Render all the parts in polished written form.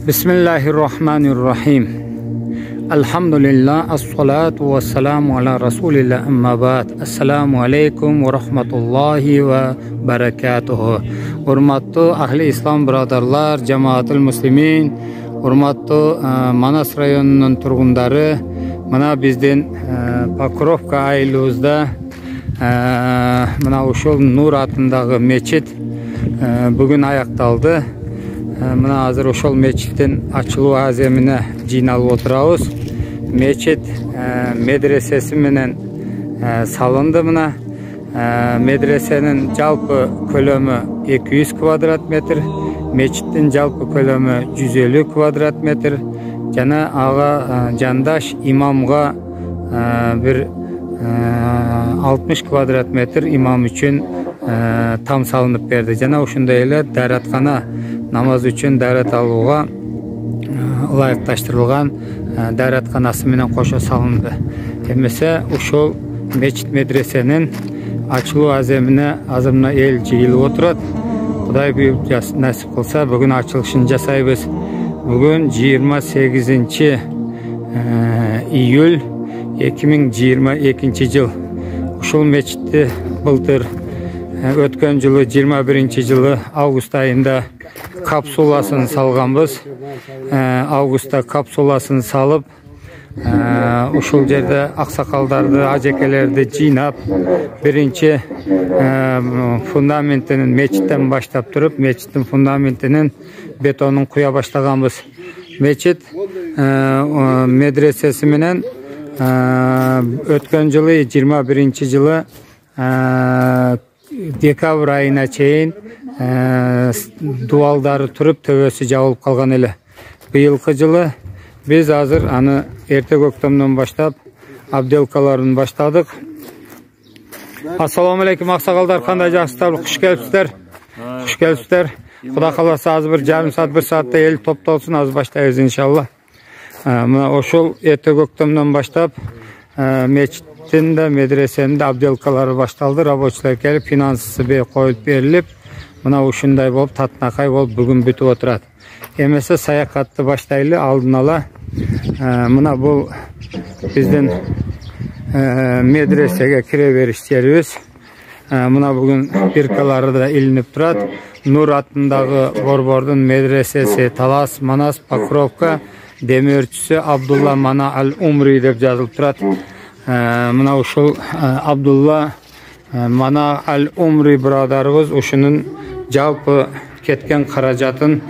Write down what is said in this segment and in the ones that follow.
Bismillahirrahmanirrahim. Elhamdülillah, as-salatu ve selamu ala Resulillah, amma ba'd. Assalamu alaikum ve rahmatullahi ve berekatuhu. Hurmatlı ahli İslam bradarlar, cemaatul muslimin, hurmatlı Manas rayonunun turgunları, mana bizden Pakrovka aylığızda mana uşul Nur atındağı meçit bugün ayaktaldı. Mına hazır ошол мечиттин ачылуу аземине жыйналып отурабыз. Мечит медресеси менен салынды. Мына медресенин жалпы көлөмү 200 квадрат метр, мечиттин жалпы көлөмү 150 квадрат метр. Жана ага жандаш имамга бир 60 квадрат метр имам үчүн там салынып берди. Жана ошондой эле даараткана намаз үчүн даарат алууга ылайыкташтырылган дааратканасы менен кошо салынды. Эмесе ушул мечит медресенин ачылуу аземине азыр мына эл жыйылып отурат. Кудай буюруп насип кылса бүгүн ачылышын жасайбыз. Бүгүн 28 июль 2022 жыл. Ушул мечитти былтыр өткөн жылы 21 жылы август айында капсуласын салганбыз. Августта капсуласын салып, ушул жерде аксакалдарды, ажекелерди жыйнап, биринчи фундаментинин мечиттен баштап туруп, мечиттин фундаментинин бетонун куя баштаганбыз. Мечит медресеси менен өткөн жылы 21 жылы декабрь айына чейин дуалдары туруп төбөсү жабылып калган эле. Быйылкы жылы биз азыр аны эрте көктөмдөн баштап абделкаларын баштадык. Ассаламу алейкум аксакалдар, кандай жакшысыздар? Куш келипсиздер. Куш келипсиздер. Кудай кааласа азыр бир жарым саат, бир саатта эл топтолсун, азыр баштайбыз иншалла. Мына ошол эрте көктөмдөн баштап мечиттин да медресенин да абделкалары башталды. Рабочилер келип, финансысы коюп берилип, мына ушундай болуп татынакай болуп бүгүн бүтүп отурат. Эмесе саякатты баштайлы алдын ала. Мына бул биздин медресеге кире бериш жерибиз. Мына бүгүн биркалары да илинип турат. Нур атындагы борбордун медресеси Талас, Манас, Покровка, демирчүсү Абдулла Мана Аль-Умри деп жазылып турат. Мына ушул Абдулла Мана Аль-Умри брадарыбыз ушунун жалпы кеткен каражатын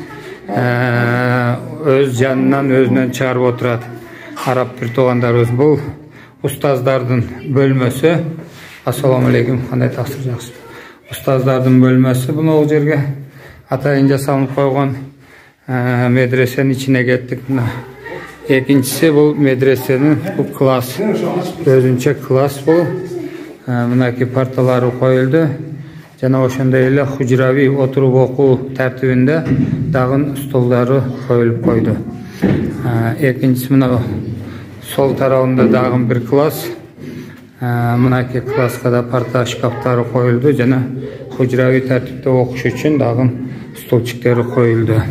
өз жанынан өзүнөн чыгарып отурат. Араб бир туугандарыбыз. Бул устаздардын бөлмөсү. Ассаламу алейкум, кандай таксыр жакшы. Устаздардын бөлмөсү бул жерге атайын жасалып койгон. Медресенин ичине кеттик. Экинчиси бул медресенин бул класс. Өзүнчө класс бул. Мынакей парталары коюлду. Жана ошондой эле хужрави отуруп окуу тартибинде дагы столдары коюлуп койду. Экинчиси мына сол тарабында дагы бир класс. Мынакей класска да парта шкафтары коюлду жана хужрави тартипте окуш үчүн дагы столчиктери коюлду.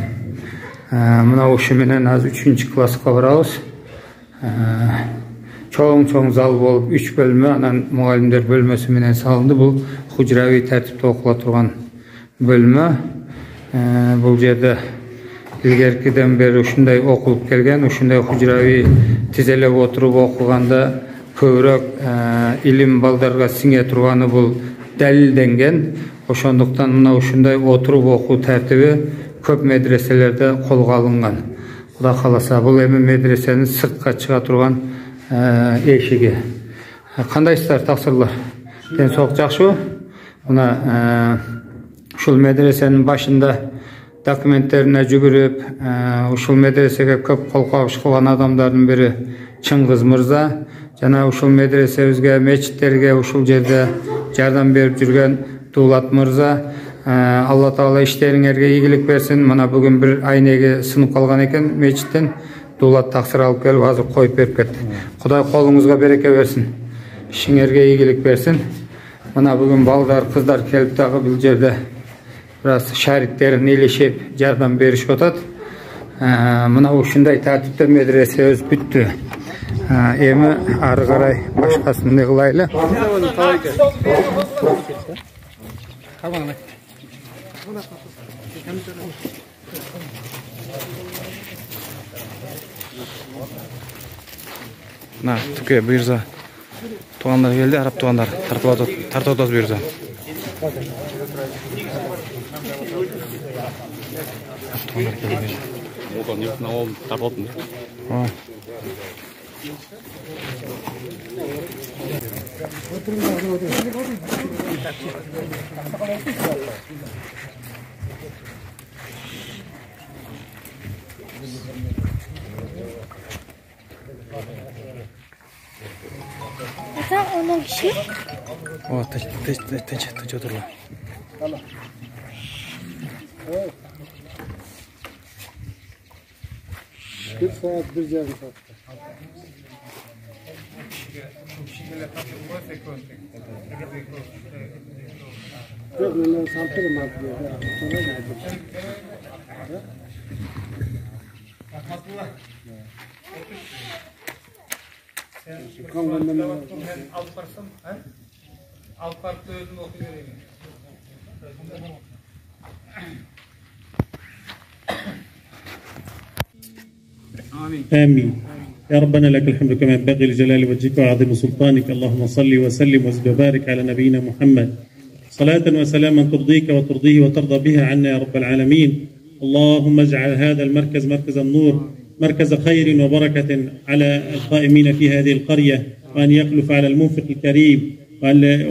Мына ушу менен азыр 3 класска барабыз. Чоң зал болуп 3 бөлмө, анан мугалимдер бөлмөсү менен салынды. Бул хужрави тартипте окула турган бөлмө. Бул жерде илгеркиден бери ушундай окулуп келген, ушундай хужрави тизелеп отуруп окуганда көбүрөөк илим балдарга сиңе турганы бул далилденген. Ошондуктан мына ушундай отуруп окуу тартиби көп медреселерде колго алынган. Кудай кааласа бул эми медресенин сыртка чыга турган эшиги. Кандайсыздар, таксырлар? Ден соолук жакшыбы? Мына ушул медресенин башында документтерине жүгүрүп, ушул медресеге көп кол кабыш кылган адамдардын бири Чыңгыз мырза. Жана ушул медресебизге, мечиттерге ушул жерде жардам берип жүргөн Дулат мырза. Алла Таала иштериңерге ийгилик берсин. Мына бүгүн бир айнеге сынып калган экен мечиттен. Дулат таксыр алып келип азыр коюп берип кетти. Кудай колуңузга береке берсин. Ишиңерге ийгилик берсин. Мына бүгүн балдар, кыздар келип дагы бул жерде biraz şaritlerin ilişip yardım berişip otat. Mına uşunday tartipte medresemiz büttü. Emi ары қарай başkasını kılaylı. Na, tüke buyursa. Tuğanlar geldi, Arap tuğanlar. Tartı buyursa. Tuğanlar geldi. Odan yok, ne oldu? Tartı mı? Ata onun kişi? O, teç oturlar. Bir saat bir yarım saat. Yok, ben sampırım abi. Sonra geldim. آمين يا ربنا لك الحمد كما ينبغي لجلال وجهك وعظيم سلطانك اللهم صل وسلم وزد وبارك على نبينا محمد صلاة وسلاما ترضيك وترضيه وترضى بها عنا يا رب العالمين اللهم اجعل هذا المركز مركز النور مركز خير وبركة على القائمين في هذه القرية وأن يخلف على المنفق الكريم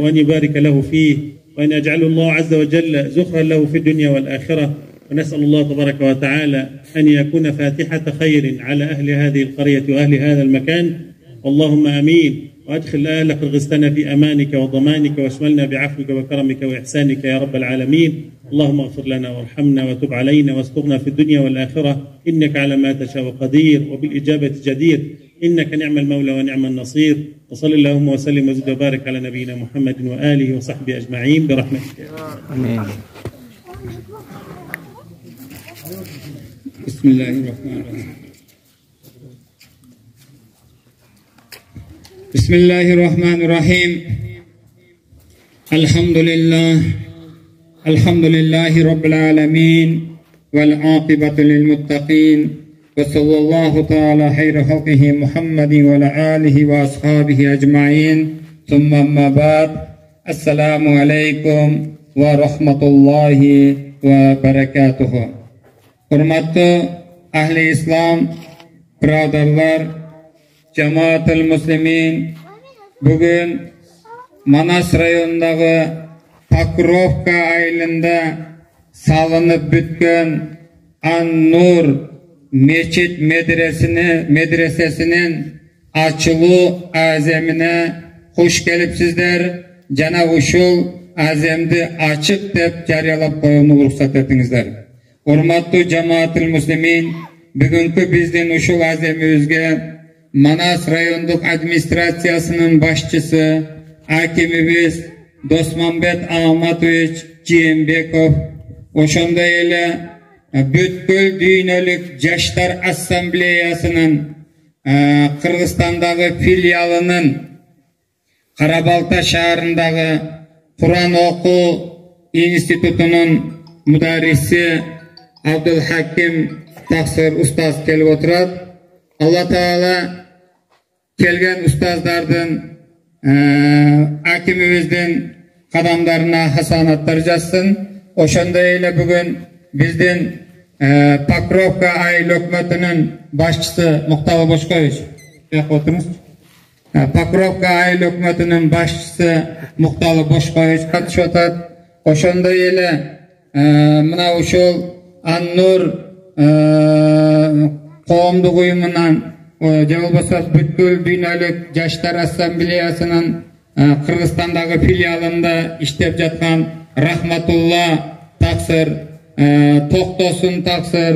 وأن يبارك له فيه وأن يجعل الله عز وجل زخرا له في الدنيا والآخرة ونسأل الله تبارك وتعالى أن يكون فاتحة خير على أهل هذه القرية وأهل هذا المكان اللهم آمين وأدخل أهل قرغستان في أمانك وضمانك واشملنا بعفوك وكرمك وإحسانك يا رب العالمين اللهم اغفر لنا وارحمنا وتب علينا واسترنا في الدنيا والآخرة إنك على ما تشاء قدير وبالإجابة جدير إنك نعم المولى ونعم النصير وصل اللهم وسلم وزد وبارك على نبينا محمد وآله وصحبه أجمعين برحمتك Amin. Bismillahirrahmanirrahim. Bismillahirrahmanirrahim. Elhamdülillahi Rabbil alemin. Vel aqibatu lil muttaqin. Ve sallallahu teala hayra halqihi Muhammedin ve alihi ve ashabihi ecmaîn. Thumma amma ba'd. Esselamu aleyküm ve rahmetullahi ve berekatuhu. Hurmatlı ahli İslam, birodarlar, Cemaat-ül Müslimin, bugün Manas rayonundagi Pokrovka ayılında salınıp bütken An-Nur Meçit medresesinin açılı azemine hoş gelipsizler. Jana uşul azemdi açık dep jariyalap koyuunu ruhsat ettiңiздер. Hurmatlı Cemaat-ül Müslimin, bugünkü bizden uşul azemimizge Manas rayonduk administrasiyasının başçısı, hakimimiz Dosmanbet Ahmatoviç Ciyembekov, oşonda ele Bütkül Düynölük Jaştar Assambleyasının Kırgızstandagı filialının Karabalta şaharındagı Kur'an Oku İnstitutunun müdarrisi Abdülhakim Taksir Ustaz kelip oturat. Allah Teala kelgen ustazlardan hakimimizden kadamlarına hasanatlar yazsın. Oşonda ile bugün bizden Pokrovka ayıl hökümetinin başçısı Muhtaba Boşkoviç. Oturunuz. Pokrovka ayıl hökümetinin başçısı Muhtaba Boşkoviç katışıp otat. Oşonda ile mına uşul An-Nur Qo'mduk uyumundan Jabılbasa Bütkül Düynölük Jaştar Assambleyasının Kırgızstandagı filialında işlep jatkan Rahmatullah Taksir, Toqtosun Taksir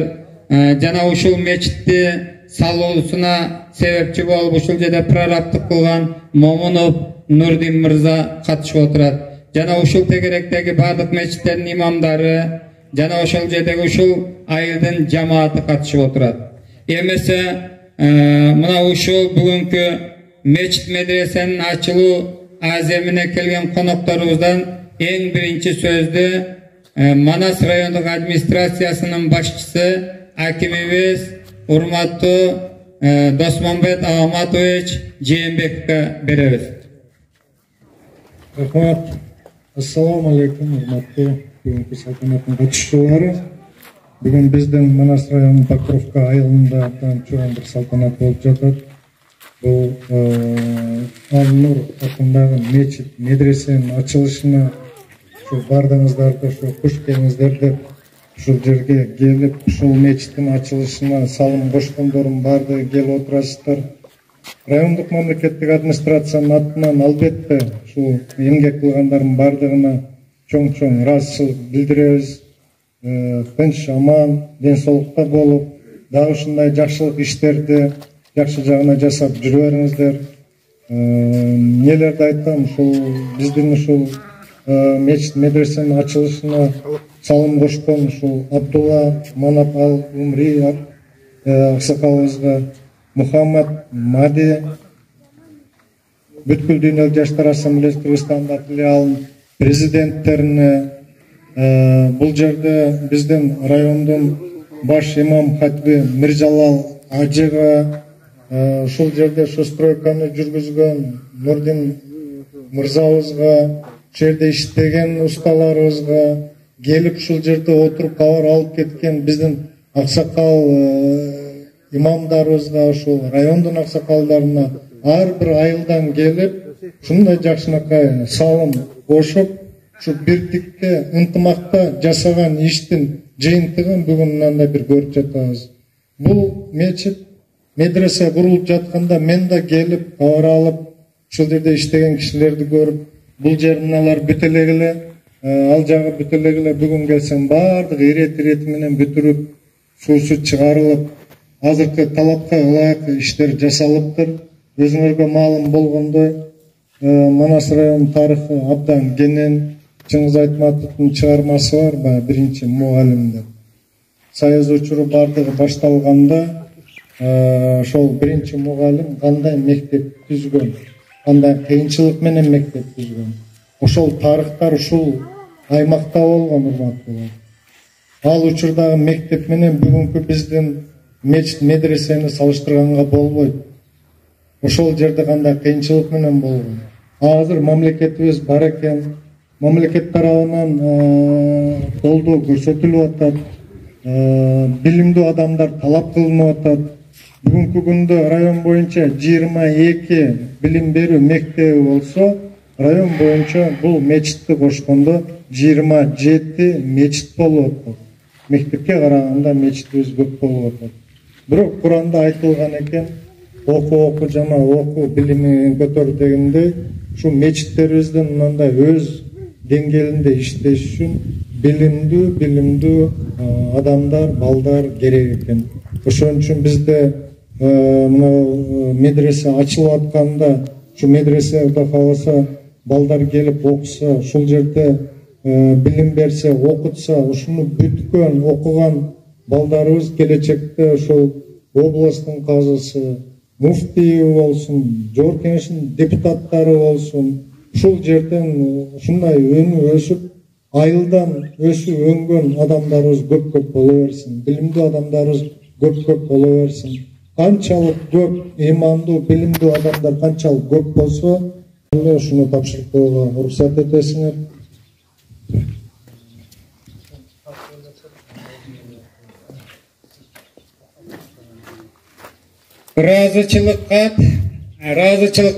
jana uşul meçitти salуусуна себепчи болуп ушул жерде прорабтык кылган Момунов Нурдин мырза катышып отурат. Жана ушул тегеректеги бардык мечиттердин имамдары, жана ошол жердеги ушул айылдын жамааты катышып отурат. Эмесе мына ушул бүгүнкү мечит медресенин ачылуу аземине келген конокторубуздан эң биринчи сөздү Манас райондук администрациясынын башчысы акимибиз урматтуу Досмонбет Агаматович Жээнбековго беребиз. Рахмат. Ассаламу алейкум, урматтуу бүгүнкү салтанаттын катышуучулары. Бүгүн биздин Манас районунун Покровка айылында абдан чоң бир салтанат болуп жатат. Бул Ал-Нур атындагы мечит медресенин ачылышына бардыңыздарды, куш келиңиздер деп ушул жерге келип, ушул мечиттин ачылышына салым кошкондордун баардыгы келип отурасыздар. Райондук мамлекеттик администрациянын атынан албетте ушул эмгек кылгандардын баардыгына чоң ыраазычылык билдиребиз. Тынч, аман, ден соолукта болуп, дагы ушундай жакшылык иштерди жакшы жагына жасап жүрө бериңиздер. Нелерди айттым, ушул биздин ушул мечит медресенин ачылышына салым кошкон ушул Абдулла Манап Ал-Умри аксакалыбызга, Мухаммад Мади, бүткүл дүйнөлүк жаштар ассамблеясы Кыргызстанда филиалынын президенттерине, бул жерде биздин райондун баш имам хатиби Миржалал Ажыга, ушул жерде шу стройканы жүргүзгөн Нурдин мырзабызга, жерде иштеген усталарыбызга, келип ушул жерде отуруп кабар алып кеткен биздин аксакал имамдарыбызга, ушул райондун аксакалдарына ар бир айылдан келип ушундай жакшынакай салым кошуп, ушу бирдикте, ынтымакта жасаган иштин жыйынтыгын бүгүн мындай бир көрүп жатабыз. Бул мечит медресе курулуп жатканда мен да келип кабар алып, ушул жерде иштеген кишилерди көрүп, бул жер мыналар бүтө эле, ал жагы бүтө эле, бүгүн келсем баардыгы ирети менен бүтүрүп, суусу чыгарылып, азыркы талапка ылайык иштер жасалыптыр. Өзүңөргө маалым болгондой, Манас районунун тарыхы абдан кенен. Чыңгыз Айтматовдун чыгармасы бар, биринчи мугалим деп. Союз учуру бардыгы башталганда, ошол биринчи мугалим кандай мектеп түзгөн, кандай кыйынчылык менен мектеп түзгөн. Ошол тарыхтар ушул аймакта болгон, урматтуулар. Ал учурдагы мектеп менен бүгүнкү биздин мечит медресени салыштырганга болбойт. Ошол жерде кандай кыйынчылык менен болгон. Азыр мамлекетибиз бар экен, мамлекет тарабынан колдоо көрсөтүлүп атат, билимдүү адамдар талап кылынып атат. Бүгүнкү күндө район боюнча 22 билим берүү мектеби болсо, район боюнча бул мечитти кошкондо 27 мечит болуп атат. Мектепке караганда мечитибиз көп болуп атат. Бирок Куранда айтылган экен, окуу жана окуу билими көтөр дегендей, ушу мечиттерибиздин мындай өз деңгээлинде иштеш үчүн билимдүү адамдар, балдар керек экен. Ошон үчүн бизде мына медресе ачылып атканда, ушу медресе Кудай кааласа балдар келип окуса, ушул жерде билим берсе, окутса, ушуну бүткөн, окуган балдарыбыз келечекте ушул областтын казысы, муфтийи болсун, жогорку кеңештин депутаттары болсун, ушул жерден ушундай өнү өсүп, айылдан өсүп өнгөн адамдарыбыз көп боло берсин, билимдүү адамдарыбыз көп боло берсин. Канчалык көп имандуу, билимдүү адамдар канчалык көп болсо, ушуну тапшырууга уруксат этесиңер. Ыраазычылык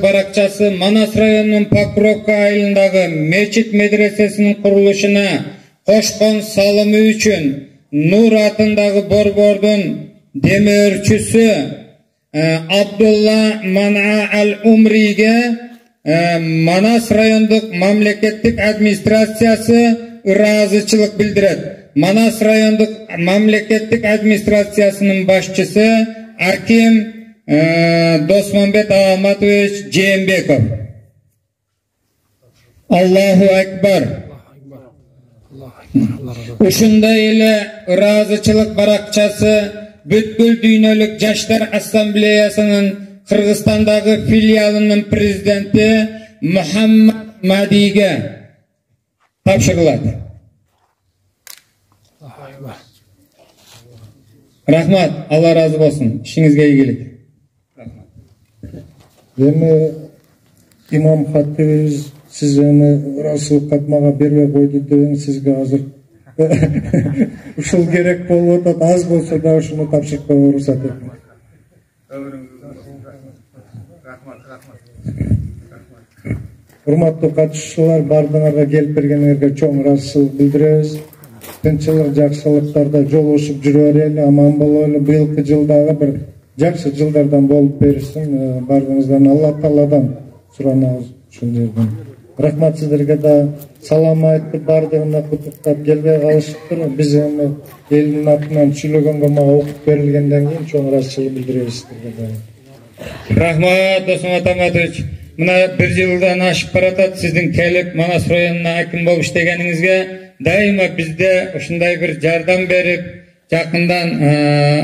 баракчасы Манас районунун Покровка айылындагы мечит медресесинин курулушуна кошкон салымы үчүн Нур атындагы борбордун демөөрчүсү Абдулла Мана Ал-Умриге Манас райондук мамлекеттик администрациясы ыраазычылык билдирет. Манас райондук мамлекеттик администрациясынын башчысы аким Досмонбет Агаматович Жээнбеков. Аллаху акбар. Uşunday ele ırazıçılık barakçası Bütkül Düynölük Jaşlar Assambleyasının Kırgızstandagı filialının prezidenti Muhammad Madi'ge tapşırıladi. Rahmat, Allah razı olsun. İşinizge iyilik. Эми имам хатибиз сиз эми расул катмага бербей койду деген сизге азыр ушул керек болуп атат, аз болсо да ушуну тапшырып коюңуз уруксат этиңиз. Урматтуу катышуучулар, бардыгыңарга келип бергениңерге чоң ыраазычылык билдиребиз. Тынччылык, жакшылыктарда жолугушуп жүрө берели, аман бололу. Быйылкы жылдагы бир жакшы жылдардан болуп берсин. Бардыгыңыздан Алла Тааладан суранабыз ушул жерден. Рахмат сиздерге да салам айтып, бардыгына куттуктап келбей калышыптыр. Биз эми элдин атынан сүйлөгөнгө мага окуп берилгенден кийин чоң ыраазычылык билдиребиз сиздерге. Rahmat Досмон Атаматович. Мына bir жылдан ашып баратат сиздин келип Манас районуна аким болуп иштегениңизге. Дайыма bizde ушундай bir жардам берип, жакындан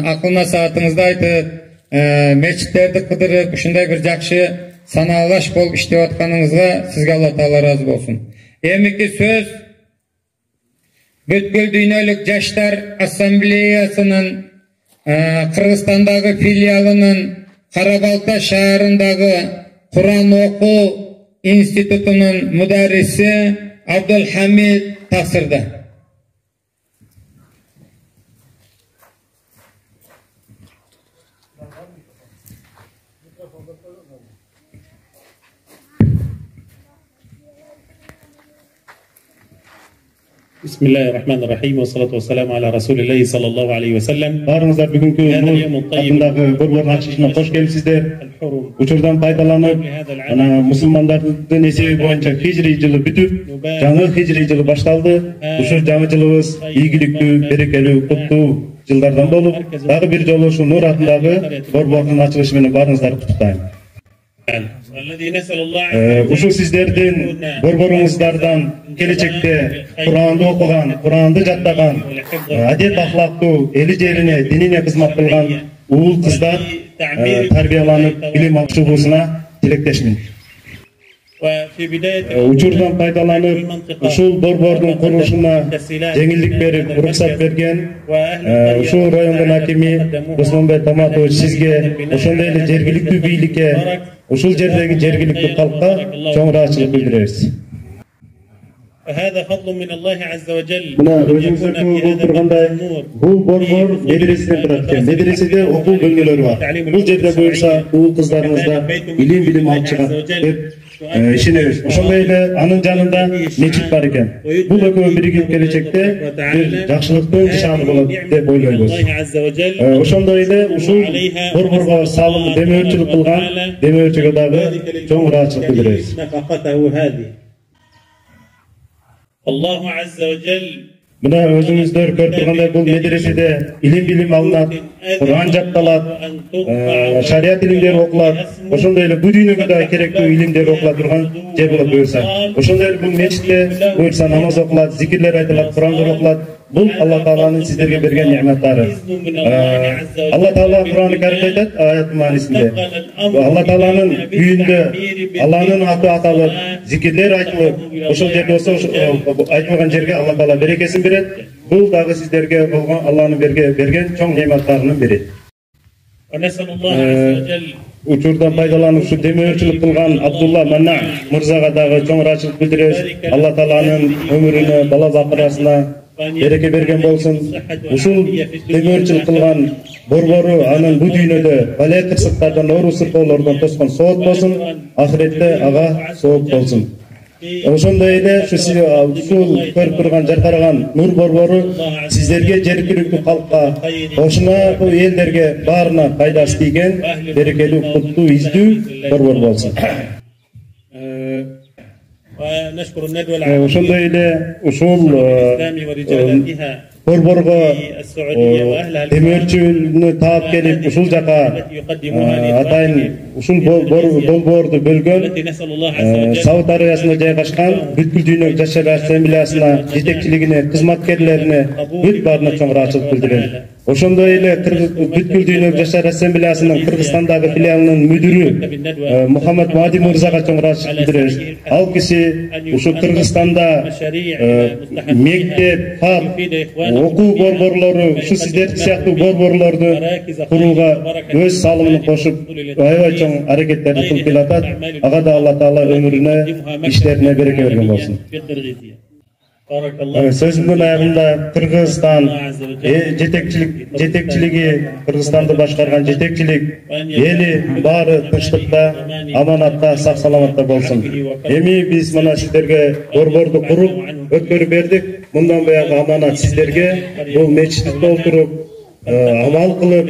акыл насаатыңызды айтып, мечиттерди кыдырып, ушундай bir жакшы санаалаш болуп иштеп атканыңызга сизге Алла Таала ыраазы болсун. Эмики сөз Бүткүл Дүйнөлүк Жаштар Ассамблеясынын Кыргызстандагы филиалынын Карабалта шаарындагы Kur'an Oku İnstitutu'nun müderrisi Abdülhamid Tasır'da. Bismillahirrahmanirrahim ve salatu ve selamu ala Resulillahi sallallahu aleyhi ve sellem. Barыңыздар бүгүнкү атындагы борбор ачышына кош келипсиздер. Учурдан пайдаланып, ана мусулмандардын эсеби боюнча хижри жылы бүтүп, жаңы хижри жылы башталды. Ушул жаңы жылыбыз ийгиликтүү, берекелүү, куттуу жылдардан болуп, дагы бир жолу ушул Нур атындагы борбордун ачылышы менен барыңыздарды куттуктайм. Ушул сиздердин борборуңуздардан келечекте Куранды окуган, Куранды жаттаган, адет ахлактуу, эли жерине, динине кызмат кылган уул кыздар тарбияланып, билим алышуусуна тилектешмин. Учурдан пайдаланып, ушул борбордун курулушуна жеңилдик берип, уруксат берген ушул райондун акими Досмонбек Атаматович сизге, ошондой эле жергиликтүү бийликке, ушул жердеги жергиликтүү калкка чоң ыраазычылык билдиребиз. Мына өзүңүздөр көрүп тургандай, бул борбор медреседен турат экен. Медреседе окуу бөлмөлөрү бар. Бул жерде буюрса уул кыздарыбызда билим алып чыгат деп ишенебиз. Ошондой эле анын жанында мечит бар экен. Бул экөө биригип келечекте бир жакшылыктын нишаны болот деп ойлойбуз. Ошондой эле ушул борборго салым демөөрчүлүк кылган демөөрчүгө дагы чоң ыраазычылык билдиребиз. Allahu azza ve cel Мына өзүңүздөр көрүп тургандай бул медреседе билим алынат, Куран жатталат, шарият илимдери окулат, ошондой эле бул дүйнөгө да керектүү илимдер окула турган жер болот буюрса. Ошондой эле бул мечитте буюрса намаз окулат, зикирлер айтылат, Курандар окулат. Бул Алла Тааланын сиздерге берген нематтары. Алла Таала Куран-ы Каримде айтат, аят маанисинде. Алла Тааланын үйүндө Алланын аты аталып, зикирлер айтылып, ошол жерде болсо айтылган жерге Алла Таала берекесин берет. Бул дагы сиздерге болгон Алланын берген чоң нематтарынын бири. Учурдан пайдаланып ушу демөөрчүлүк кылган Абдулла Манна мырзага дагы чоң ыраазычылык билдиребиз. Алла Тааланын өмүрүнө, бала бакырасына береке берген болсун. Ушул демөөрчүлүк кылган борбору анын бу дүйнөдө бале кырсыктардан, оору сыркоолордон тоскон соот болсун, ахиретте ага сооп болсун. Ошондой эле ушул көрүп турган жаркыраган Нур борбору сиздерге жергиликтүү калкка, ошуна элдерге баарына пайдасы тийген берекелүү, куттуу, издүү борбор болсун. ونشكر الندوة العالمية ошондой эле ушул الإسلام ورجالاتها борборго في السعودية وأهلها демөөрчүнү таап келип ушул жака التي يقدموها атайын لإخوانهم ушул долбоорду бөлгөн التي نسأل الله عز وجل Сауд Арабиясында жайгашкан бүткүл дүйнөлүк жаштар ассамблеясына жетекчилигине кызматкерлерине бүт баарына чоң ыраазычылык билдирем. Ошондой эле бүткүл дүйнөлүк жаштар ассамблеясынын Кыргызстандагы филиалынын мүдүрү Мухаммад Мади мырзага чоң ыраазычылык билдиребиз. Ал киши ушу Кыргызстанда мектеп, хат, окуу борборлору, ушу сиздердики сыяктуу борборлорду курууга өз салымын кошуп, аябай чоң аракеттерди кылып келатат. Ага да Алла Таала өмүрүнө, иштерине береке берген болсун. Сөзүмдүн аягында Кыргызстан жетекчилиги, Кыргызстанды башкарган жетекчилик эли баары тынчтыкта, аманатта, сак саламатта болсун. Эми биз мына сиздерге борборду куруп өткөрүп бердик. Мындан буягы аманат сиздерге. Бул мечитти толтуруп, амал кылып,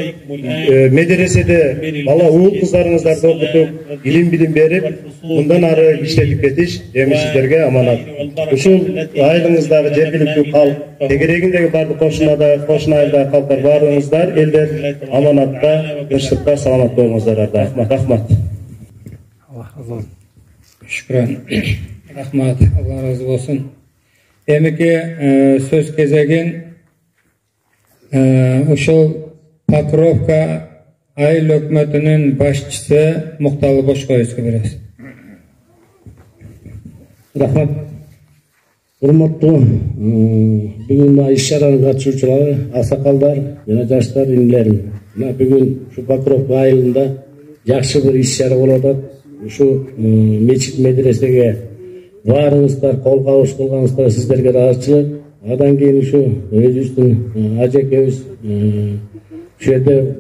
медреседе бала уул кыздарыңыздарды окутуп, илим билим берип, мындан ары иштетип кетиш эми сиздерге аманат. Ушул айылыңыздагы жергиликтүү калк, тегерегиндеги бардык кошуна айылдагы калктар баарыңыздар элдер аманатта, тынчтыкта, саламат болуңуздар. Рахмат. Шүкран. Рахмат. Алла разы болсын. Эмики сөз кезегин ушул Покровка айыл өкмөтүнүн башчысы Мукталы Бошкоевго беребиз. Рахмат. Урматтуу бүгүн иш-чаранын катышуучулары, аксакалдар жана жаштар инилерим. Мына бүгүн ушу Покровка айылында жакшы бир иш-чара болуп атат. Ушу мечит медресеге баарыңыздар кол кабыш кылганыңыздар сиздерге ыраазычылык. Адан кийин ушу өзүбүздүн ажекебиз ушу жерде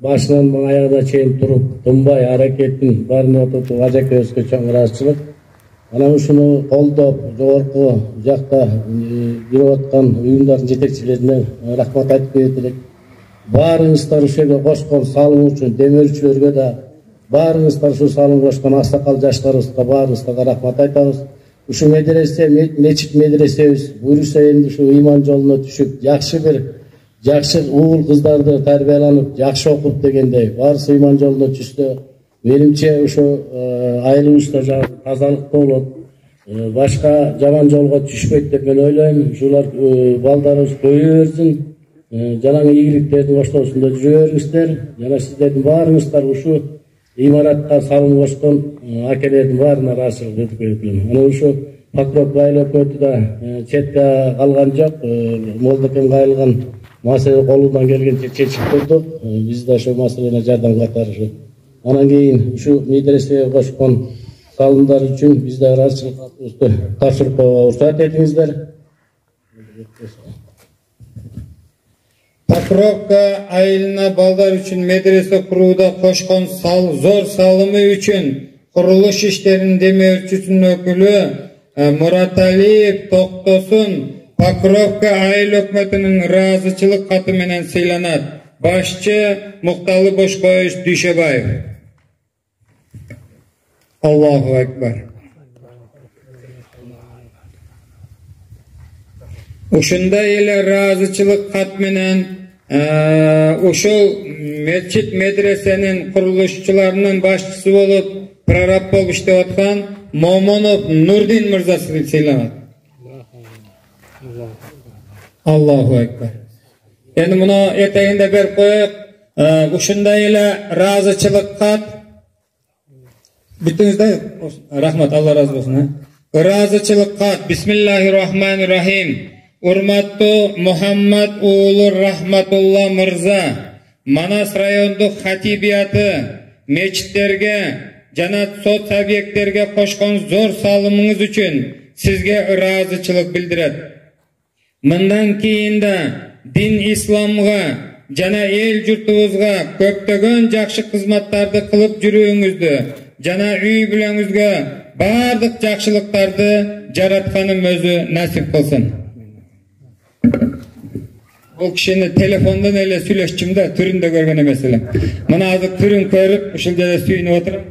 башынан аягына чейин туруп, тынбай аракеттин баарын ототуп ажекебизге чоң ыраазычылык. Анан ушуну колдоп, жогорку жакта жүрүп аткан уюмдардын жетекчилерине рахмат айтып кетелик. Баарыңыздар ушул жерге кошкон салым үчүн демөөрчүлөргө да, баарыңыздар ушул салым кошкон аксакал жаштарыбызга баарыңызга рахмат айтабыз. Ушу медресе, мечит медресебиз буюрса энди ушу ыйман жолуна түшүп, жакшы уул кыздарды тарбияланып, жакшы окуп дегендей, баарысы ыйман жолуна түшсө, менимче ушу айылыбызда тазалыкта болот. Башка жаман жолго түшпөйт деп мен ойлойм. Ушулар балдарыбыз көбөйө берсин. Жанагы ийгиликтердин оштоосунда жүрө бериңиздер. Жана сиздердин баарыңыздар ушу имаратка салым кошкон акелердин баарына ыраазычылык билдирем. Анан ушу Покровка айыл өкмөтү да четке калган жок. Молдокемге айылган маселе колунан келгенче чечип турдук. Биз да ошол маселене жардам катарышып. Анан кийин ушу медресеге кошкон салымдар үчүн биз да ыраазычылык тапшырып коюуга уруксат этиңиздер. Покровка айылына балдар үчүн медресе курууда кошкон зор салымы үчүн курулуш иштеринин демөөрчүсүнүн өкүлү Мураталиев Токтосун Покровка айыл өкмөтүнүн ыраазычылык каты менен сыйланат. Башчы Мукталы Бошкоевич Дүйшөбаев. Аллаху акбар. Ушундай эле ыраазычылык кат менен ушул мечит медресенин курулушчуларынын башчысы болуп, прораб болуп иштеп аткан Момонов Нурдин мырза сыйланат. Аллаху акбар. Эми муну эртегинде берип коелук. Ушундай эле ыраазычылык кат бүтүңүздөр. Рахмат, Алла разы болсун. Ыраазычылык кат. Бисмиллахир-рахманир-рахим. Урматтуу Мухаммад уулу Рахматулла мырза, Манас райондук хатибияты мечиттерге жана сот объекттерге кошкон зор салымыңыз үчүн сизге ыраазычылык билдирет. Мындан кийин да дин исламга жана эл журтубузга көптөгөн жакшы кызматтарды кылып жүрүүңүздү жана үй бүлөңүзгө бардык жакшылыктарды жаратканым өзү насип кылсын. Бул кишини телефондон эле сүйлөшчүм да, түрүндө көргөн эмес элем. Мына азыр түрүн көрүп, ушул жерде сүйүнүп отуруп.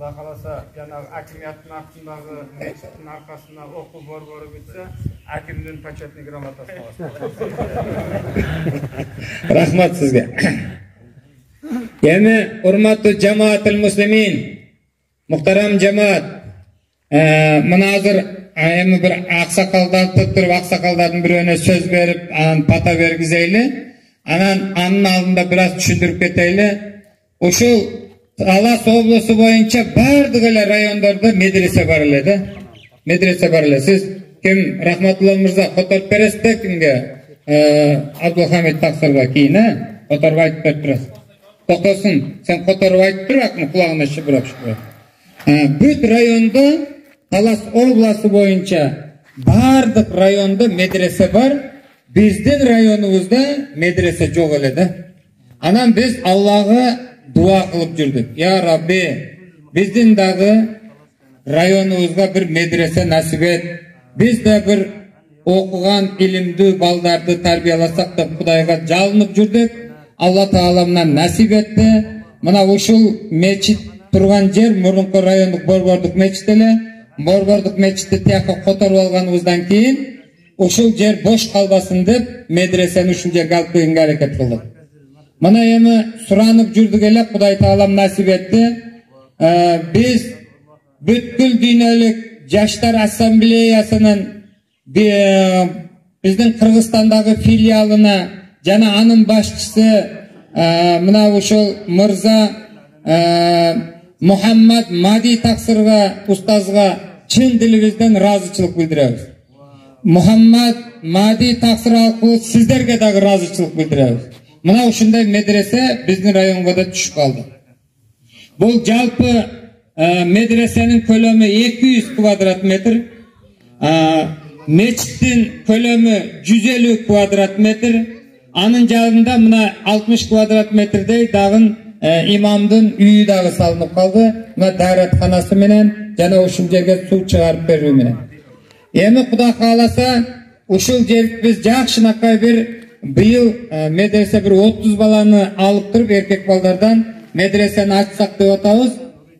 Құда қаласа, жаңағы әкімияттың артындағы мешіттің арқасына оқу борборы бітсе, әкімнің почетный грамотасын аласыз. Рахмат сізге. Яғни, урматтуу жамаатыл муслимин, мұхтарам жамаат, мына азыр эми бир аксакалдарды туруп, аксакалдардын бирөөнө сөз берип, анан пата бергизейли. Анан анын алдында бир аз түшүндүрүп кетейли. Ушул Талас облусу боюнча бардык эле райондордо медресе бар эле да. Медресе бар эле. Сиз ким Рахматулла мырза которуп бересиз да кимге? Абдулхамид Таксырга кийин, которуп айтып берип турасыз. Токтосун, сен которуп айтып тур, акын кулагына шыбырап. Бүт райондо Талас обласу боюнча бардык райондо медресе бар. Биздин районубузда медресе жок эле да. Анан биз Аллага дуа кылып жүрдүк. Я Рабби, биздин дагы районубузга бир медресе насип эт. Биз да бир окуган илимдүү балдарды тарбияласак деп Кудайга жалынып жүрдүк. Алла Тааламдан насип этти. Мына ушул мечит турган жер мурунку райондук борбордук мечит эле. Борбордук мечитти тияка которуп алганыбыздан кийин ушул жер бош калбасын деп медресени ушул жерге алып келгенге аракет кылдык. Мына эми суранып жүрдүк эле, Кудай Таалам насип этти. Биз бүткүл дүйнөлүк жаштар ассамблеясынын биздин Кыргызстандагы филиалына жана анын башчысы мына ушул мырза Мухаммад Мади Таксырга устазга чын дилибизден ыраазычылык билдиребиз. Мухаммад Мади Таксыр аркылуу сиздерге дагы ыраазычылык билдиребиз. Мына ушундай медресе биздин районго да түшүп калды. Бул жалпы медресенин көлөмү 200 квадрат метр, мечиттин көлөмү 150 квадрат метр, анын жанында мына 60 квадрат метрдей дагы имамдын үйү дагы салынып калды. Мына дааратканасы менен жана ушул жерге суу чыгарып берүү менен. Эми Кудай кааласа ушул жерди биз жакшынакай бир быйыл медресе бир 30 баланы алып туруп, эркек балдардан медресени ачсак деп атабыз.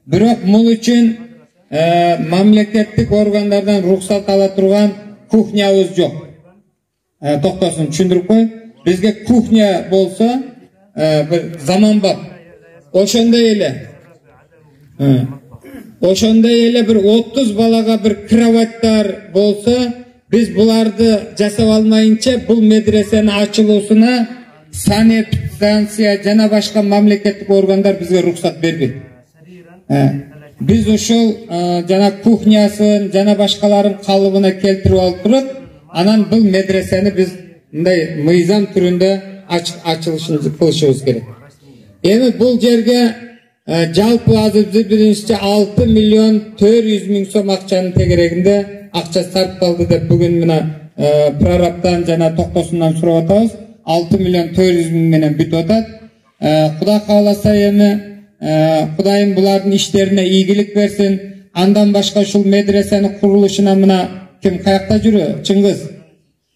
Бирок мул үчүн мамлекеттик органдардан рухсат ала турган кухнябыз жок. Токтосун түшүндүрүп кой. Бизге кухня болсо бир заманбап. Ошондой эле бир 30 балага бир кроваттар болсо, биз буларды жасап алмайынча бул медресени ачылуусуна санэпидстанция жана башка мамлекеттик органдар бизге рухсат бербейт. Биз ушул жана кухнясын жана башкаларын калыбына келтирип алып туруп, анан бул медресени биз мындай мыйзам түрүндө ачылышын кылышыбыз керек. Эми бул жерге жалпы азыр биринчи 6 миллион 400 миң сом акчанын тегерегинде акча сарпталды деп бүгүн мына прорабтан жана Токтосундан сурап атабыз. 6 миллион 400 миң менен бүтүп атат. Кудай кааласа эми Кудайым булардын иштерине ийгилик берсин. Андан башка ушул медресенин курулушуна мына ким каякта жүрү? Чыңгыз.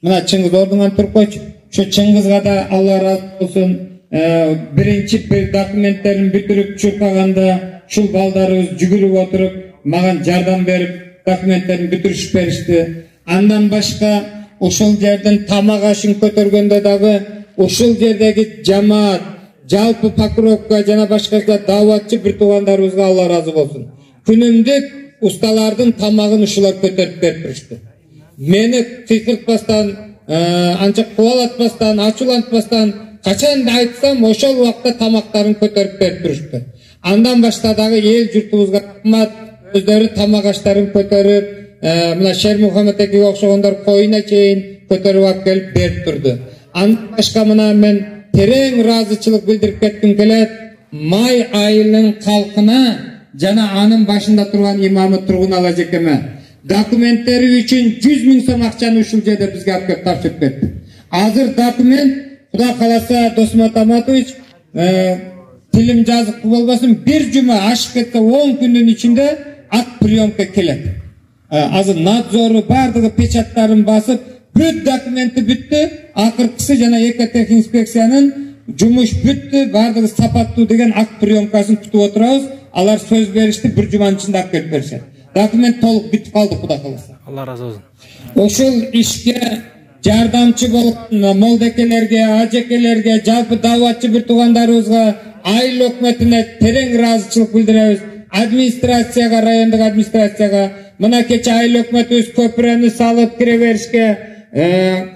Мына Чыңгыз ордуңан туруп койчу. Şu Çıngızga da Allah razı olsun. Birinci bir dokumentlerini bitirip çurpaganda şu baldarız жүгүрүп oturup magan jardam berip dokumentlerini bitirişip berişti. Andan başka uşul жерден тамак ашын көтөргөндө дагы ушул жердеги жамаат, жалпы Покровка жана башкача дааватчы бир туугандарыбызга Allah разы болсун. Күнүмдүк усталардын тамагын ушулар көтөрүп берип турушты. Мени кыйкыртпастан, анча кубалатпастан, ачуулантпастан качан да айтсам ошол убакта тамактарын көтөрүп берип турушты. Андан башка дагы эл журтубузга рахмат, өздөрү тамак аштарын көтөрүп, мына Шер Мухаммедке окшогондор коюна чейин көтөрүп алып келип берип турду. Андан башка мына мен терең ыраазычылык билдирип кетким келет. Май айылынын калкына жана анын башында турган имамы Тургун Алажекеме документтери үчүн 100 миң сом акчаны ушул жерде бизге алып келип тапшырып кетти. Азыр документ Кудай кааласа Досмат Аматович тилим жазык болбосун бир жума ашып кетсе 10 күндүн ичинде ат приемка келет. Азыр надзору бардыгы печаттарын басып бүт документи бүттү. Акыркысы жана экотех инспекциянын жумуш бүттү, бардыгы сапаттуу деген акт приёмкасын күтүп отурабыз. Алар сөз беришти, бир жуманын ичинде алып келип беришет. Документ толук бүтүп калды, Кудай кааласа. Алла разы болсун. Ошол ишке жардамчы болгон молдекелерге, ажекелерге, жалпы даватчы бир туугандарыбызга, айыл өкмөтүнө терең ыраазычылык билдиребиз. Администрацияга, райондук администрацияга, мына кече айыл өкмөтүбүз көпүрөнү салып кире беришке,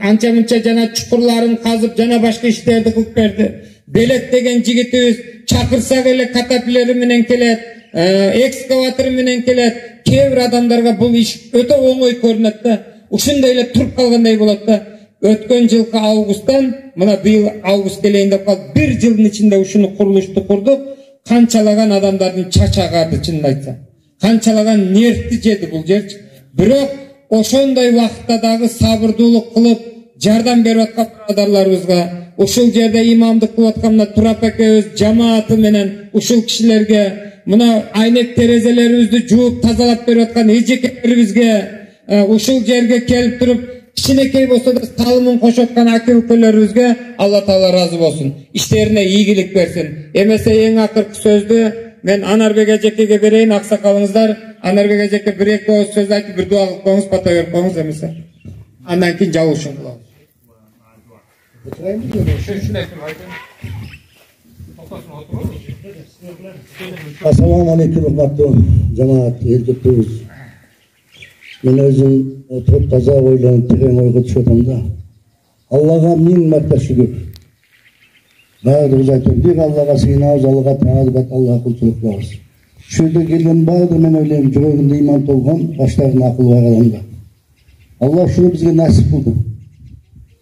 анча мынча жана чукурларын казып, жана башка иштерди кылып берди. Белек деген жигитибиз чакырсак эле катапилери менен келет, экскаватор менен келет. Кээ бир адамдарга бул иш өтө оңой көрүнөт да. Ушундай эле туруп калгандай болот да. Өткөн жылкы августтан мына быйыл август келейин деп калды. Бир жылдын ичинде ушуну курулушту курдук. Канчалаган адамдардын чач агарды, чынын айтса. Канчалаган нервти жеди бул жерчи. Бирок ошондой убакытта дагы сабырдуулук кылып жардам берип аткан бирадарларыбызга, ушул жерде имамдык кылып аткан Турап экебиз жамааты менен ушул кишилерге, мына айнек терезелерибизди жууп тазалап берип аткан эжекелерибизге, ушул жерге келип туруп кичинекей болсо да салымын кошуп аткан аке-укелерибизге Алла Таала разы болсун. Иштерине ийгилик берсин. Эмесе эң акыркы сөздү мен Анарбек эжекеге берейин, аксакалыңыздар. Анарбек эжеке бир эки ооз сөз айтып бир дуа кылып коюңуз, бата берип коюңуз эмесе. Андан кийин жабылышын кылабыз. Assalamu alaikum rahmatullah jamaat elçimiz. Men özüm oturup taza oylanıp tereң oyga düşüyorum da. Allah'a min marta şükür. Bağırız aytып, bir Allah'a sığınabız, Allah'a taazip et, Allah'a kulçuluk kılabız. Şu yerде келген баарды мен ойлойм, жүрөгүндө иман толгон, баштарына акыл бар адамдар. Allah şunu bizge nasip kıldı.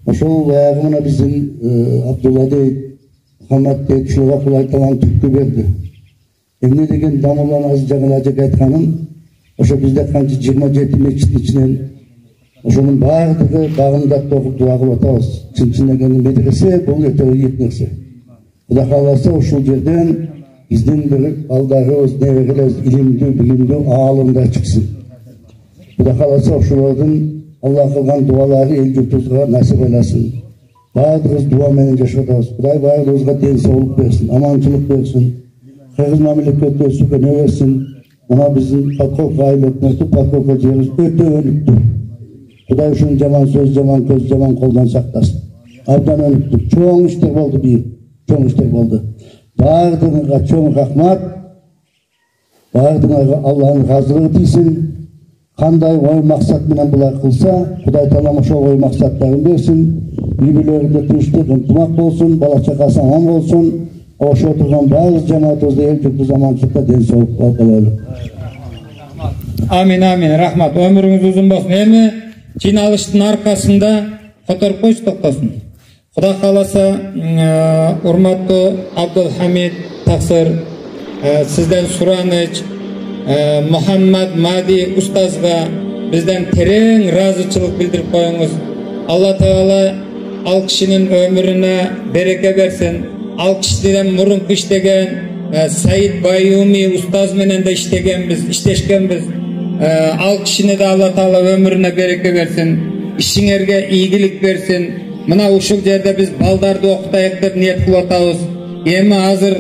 Ошол баягы мына биздин Абдулла дейт, Мухаммад дейт, ушуга кул айтылган түркү берди. Эмне деген дамылан азыр жаңы ажек айтканын, ошо бизде канча 27 мечиттин ичинен ошонун баардыгы багымдатып окуп дуа кылып атабыз. Чын дегенде медресе бул өтө ийет нерсе. Кудай кааласа ушул жерден биздин бир балдарыбыз, неберелерибиз илимдүү, билимдүү аалымдар чыксын. Кудай кааласа ушулардын Allah kılgan duaları el yurtuzga nasip eylesin. Bağdırız dua menen yaşatabız. Kuday bağdırızga den sağlık versin, amançılık versin. Kırgız memleketde sükene versin. Ona bizim Patkov aile ökmeti, Patkov'a ciğeriz öte önüktür. Kuday şunun caman söz, caman köz, caman koldan saklasın. Abdan önüktür. Çoğun işler oldu bir. Çoğun işler oldu. Bağdırızga çoğun rahmat. Bağdırızga Allah'ın razılığı deysin. Qanday oy maqsat bilan bular qilsa, Xudoy taolo shu oy maqsadlarini bersin. Uylarida tinchlik, ынтымақ bo'lsin, bola chaqasi omon bo'lsin. O'sha o'tirgan ba'zi jamoatimizda el yurti zamonchilikda densoq bo'laylik. Amin, amin. Rahmat. Ömrünüz uzun bo'lsin. Endi jinolishtин arkasında qo'tarib qo'yish to'xtasin. Xudo xolasa, hurmatli Abdulhamid Taqsir, sizden Suranich, Muhammad Madi Ustazga bizden tereң razıçılık bildirip koyunuz. Allah Teala al kişinin ömrüne bereke versin. Al kişiden murun iştegen Said Bayumi Ustaz menen de işteşken biz. Al kişini de Allah Teala ömrüne bereke versin. İşinlerge iyilik versin. Mına uşul yerde biz baldardı okutayık dep niyet kılıp atabız. Emi hazır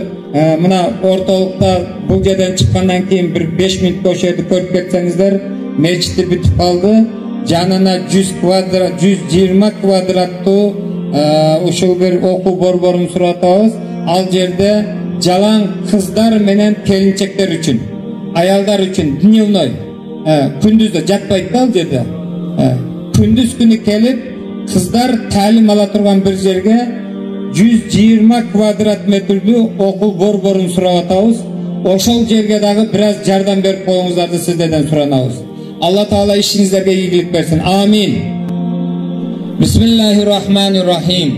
mına ortalıkta bu yerden çıkandan keyin bir 5 minut koşuydu körüp ketsеңizdер, meçhidi bitip kaldı. Janına 120 kvadrattуу uşul bir oku borborun suratabız. Al yerde jalan kızlar menen kelinçekler üçün, ayaldar üçün dnevnoy, kündüzde jatpayt da al yerde. Kündüz günü kelip kızlar talim ala turgan bir yerge 120 kvadrat metrli okul borborun surap atабыз. Ошол жерге дагы biraz жардам берип коюңуздарды сиздерден суранабыз. Алла Таала ишиңиздерге ийгилик берсин. Амин. Бисмиллахир-рахманир-рахим.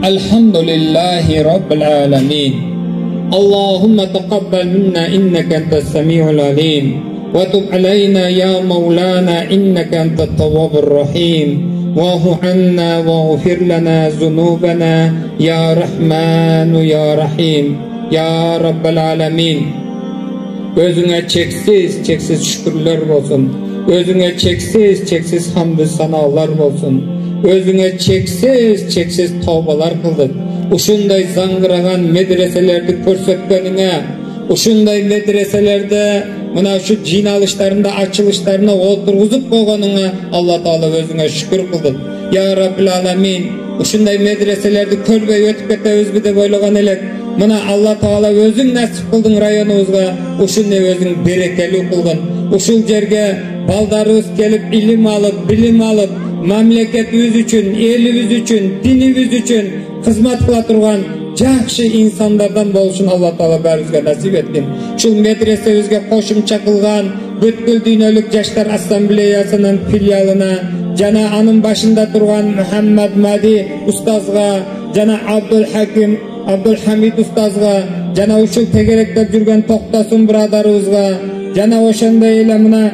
Алхамдулиллахи раббил аламин. Аллахумма тaqabbal minna innaka antas-sami'ul alim. Wa tub alayna ya maulana innaka antat-tawwabur rahim. Wa'fu 'anna waghfir lana dhunubana ya Rahman ya Rahim. Ya Rabbel Alemin. Özüne çeksiz şükürler olsun. Özüne çeksiz hamdü sanalar olsun. Özüne çeksiz tövbeler kıldık. ушундай заңгыраган медреселерди көрсөткөнүңө, ушундай медреселерде мына ушу жыйналыштарында ачылыштарына отургузуп койгонуңа Алла Таала өзүңө шүкүр кылдым. Я Раббил Аламин, ушундай медреселерди көрбөй өтүп кетебизби деп ойлогон элек. Мына Алла Таала өзүң насип кылдың районубузга, ушуну өзүң берекелүү кылгын. Ушул жерге балдарыбыз келип илим алып, билим алып, мамлекетибиз үчүн, элибиз үчүн, динибиз үчүн кызмат кыла турган жакшы инсандардан болушун Алла Таала баарыбызга насип эткин. Ушул медресебизге кошумча кылган бүткүл дүйнөлүк жаштар ассамблеясынын филиалына жана анын башында турган Мухаммад Мади устазга, жана Абдулхамид устазга, жана ушул тегеректеп жүргөн Токтосун брадарыбызга, жана ошондой эле мына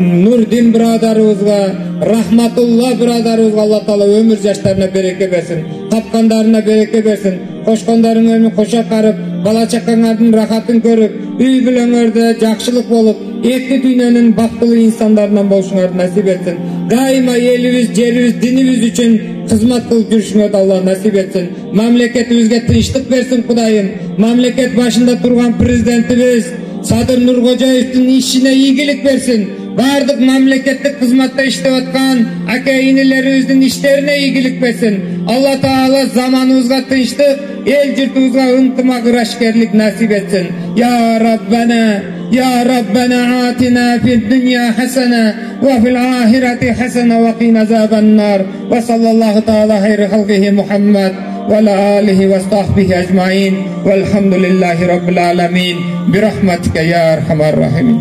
Нурдин брадарыбызга, Рахматулла брадарыбызга Алла Таала өмүр жаштарына береке берсин, тапкандарына береке берсин, кошкондарың өмүр коша карып, бала чакаңардын рахатын көрүп, үй бүлөңөрдө жакшылык болуп, эки дүйнөнүн бактылуу инсандарынан болушуңарды насип этсин. Дайыма элибиз, жерибиз, динибиз үчүн кызмат кылып жүрүшүңөрдү Алла насип этсин. Мамлекетибизге тынчтык берсин Кудайым. Мамлекет башында турган президентибиз Садыр Нуркожоевдин ишине ийгилик берсин. Бардык мамлекеттик кызматта иштеп аткан ака-инилерибиздин иштерине ийгилик берсин. Алла Таала заманыбызга тынчтык, эл журтубузга ынтымак, ырашкерлик насип этсин. Ya Rabbana atina fid dunya hasana wa fil ahirati hasana wa qina azaban nar. Ve sallallahu taala hayri halqihi Muhammad ve ala alihi ve sahbihi ecmaîn. Velhamdülillahi rabbil alamin. Bi rahmetike ya erhamer rahimin.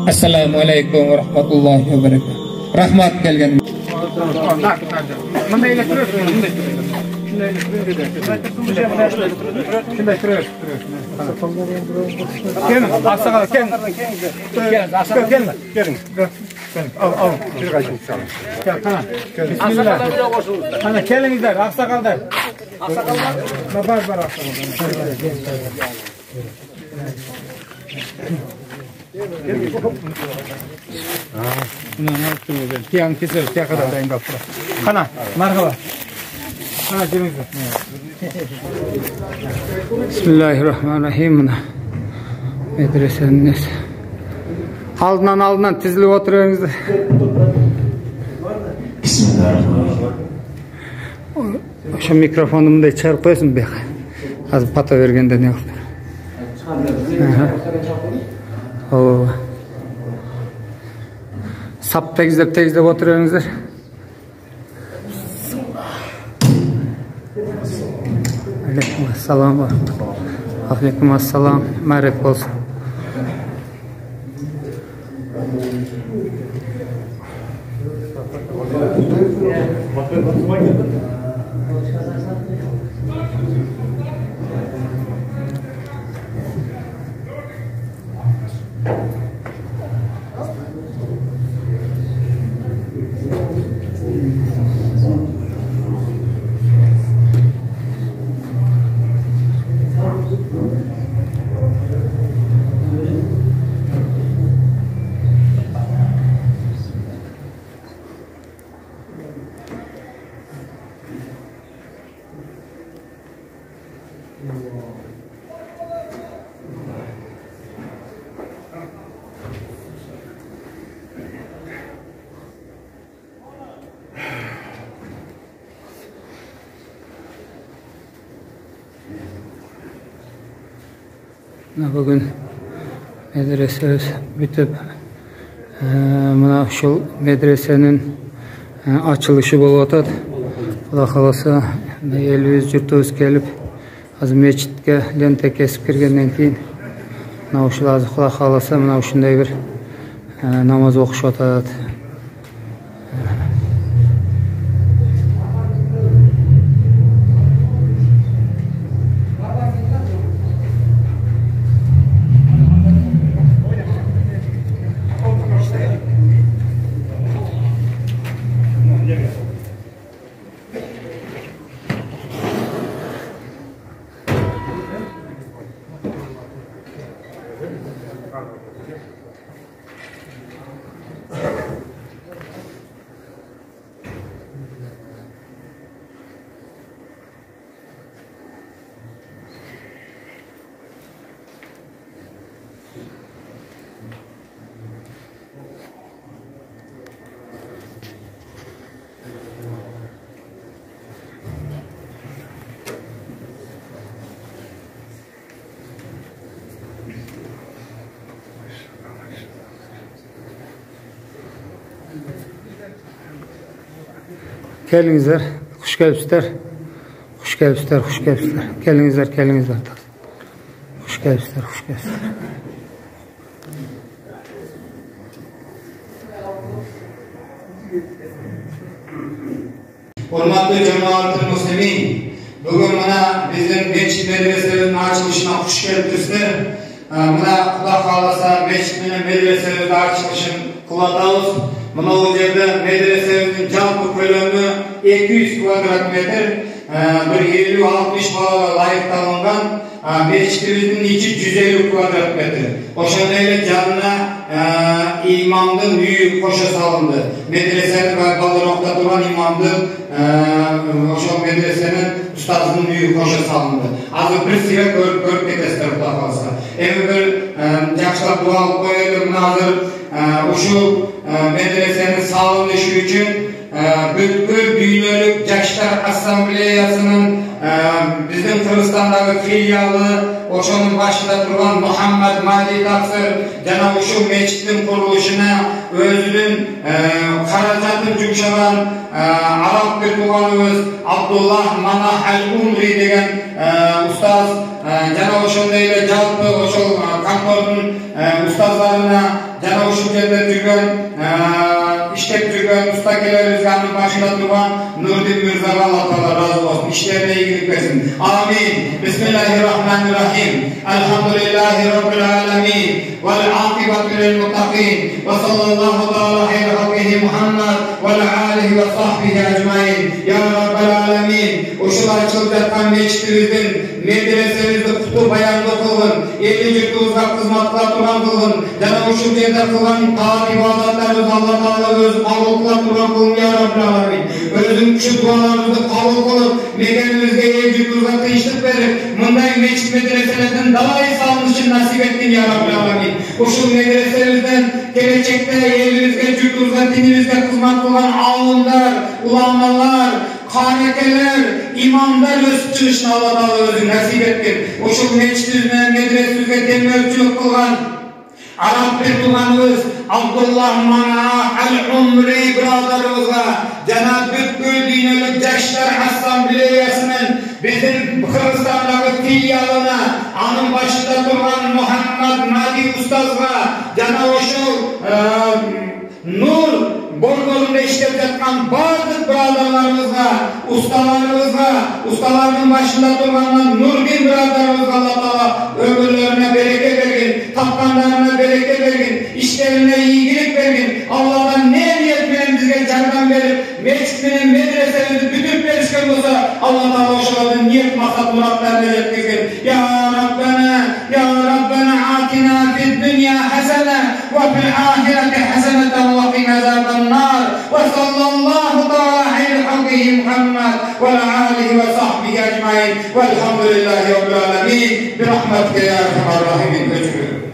Assalamu aleykum ve rahmetullahi ve berekatuhu. Rahmat kelgen. Kelingizler, aksakallar. Tiang kesir, tiang kadar dayım kapıra. Kana, merhaba. Kana gelingizler. Bismillahirrahmanirrahim. Medresenin aldından tizilip oturuyorsunuz. Şu mikrofonumu da içeri koysun bir. Az pata vergende ne olur. O sap tegizlep oturuyorsunuz. Aleykümselam. Aleykümselam. Marif olsun. Bugün medresemiz bitip şu medresenin açılışı bolup atat. Xudo xolasa elimiz jurtubuz kelip az meçitke lente kesip kirgenden keyin uşul az Xudo xolasa uşunday bir namoz o'qishib atat. Kelingizler, hoş gelipsizler. Hoş gelipsizler, hoş gelipsizler. Kelingizler, kelingizler. Hoş gelipsizler, hoş gelipsizler. Hurmatly cemaat-ı muslimin, bugün mana bizim meçhit medresemizin açılışına hoş gelipsizler. Mana Xudo xolasa meçhit menen medresemizin açılışını kılatabız. Mana bu yerde medresemizin jalpy ko'lami 200 kvadrat metr, bir 50-60 balaga layıklangan. Meçhitimizin içi 150 kvadrat metr. Oşanda ile canına imamdın büyük koşa salındı. Medresenin Balırok'ta duran imamdın oşan medresenin ustazının büyük koşa salındı. Azı bir size görüp ketesler bu tafalsa. Evi bir jakşılap dua koyalım hazır. Uşu medresenin salınışı için büyük dünyölük Jaşlar Asambleyasının bizim Kırgızistan'daki filialı oşonun başında duran Muhammed Madi Taksir jana uşu meçhitin kuruluşuna özünün karajatın jumşagan Arap bir tuğanımız Abdullah Manah Al-Umri degen ustaz jana oşondayla jalpy oşo kantorun ustazlarına jana uşu jerde жүрген işlep жүрген ustakelerimiz yanının başında duran Nurdin Mirzaga Allah Taala razı olsun. İşlerine iyilik versin. Amin. Bismillahirrahmanirrahim. Elhamdülillahi Rabbil alemin. Vel akibatu lil muttaqin. Ve sallallahu ta'ala hayra halkihi Muhammed ve alihi ve sahbihi ecmaîn. Ya Rabbil alemin. Uşular açılacaktan meçhitimizin medresemizde kutu bayanlı kılın. 50 yurtumuzda kızmatlar duran kılın. Jana uşu jerde kılgan taat ibadatlarımız Allah Taala öz kabul kılıp duran kılın ya Rabbil alemin. Özün şu dualarımızı kabul kılıp medenimizde yurtumuzda tinçlik verip mınday meçhit medreselerden daha iyi salınışın nasip ettin ya Rabbil alemin. Uşu medresemizden gelecekte elimizde yurtumuzda dinimizde kızmat kılan alimler, ulamalar, kanekeler, imamlar öz çıkışını Allah Taala özü nasip ettin. Uşu meçhitimizde medresemizde demircilik kılgan Arap bir tuğanımız Abdullah Manah Al-Umri birodarımızga jana bütkül dinölük Jaşlar Asambleyasının bizim Kırgızistan'daki filialına anın başında duran Muhammed Madi Ustazga jana oşu Nur Borgolunda işlep жатқан bazı birodarlarımızga, ustalarının başında duran Nurdin birodarımızga Allah Taala ömürlerine bereket vergin, tapkanlarına bereket vergin, işlerine iyilik vergin. Allah'tan ne niyet bilen bizge candan verip meçhitini, medresemizi bütün perişkan olsa Allah Taala oşalardan niyet maksat muratlarına yetkizgin. Ya Rabbena atina fid dünya hasene ve fil ahireti haseneten ve qina azaben nar. Ve sallallahu ta'ala hayr halkihi Muhammed ve alihi ve sahbihi ecmaîn. Velhamdülillahi rabbil alemin. Bi rahmetike ya erhamer rahimin.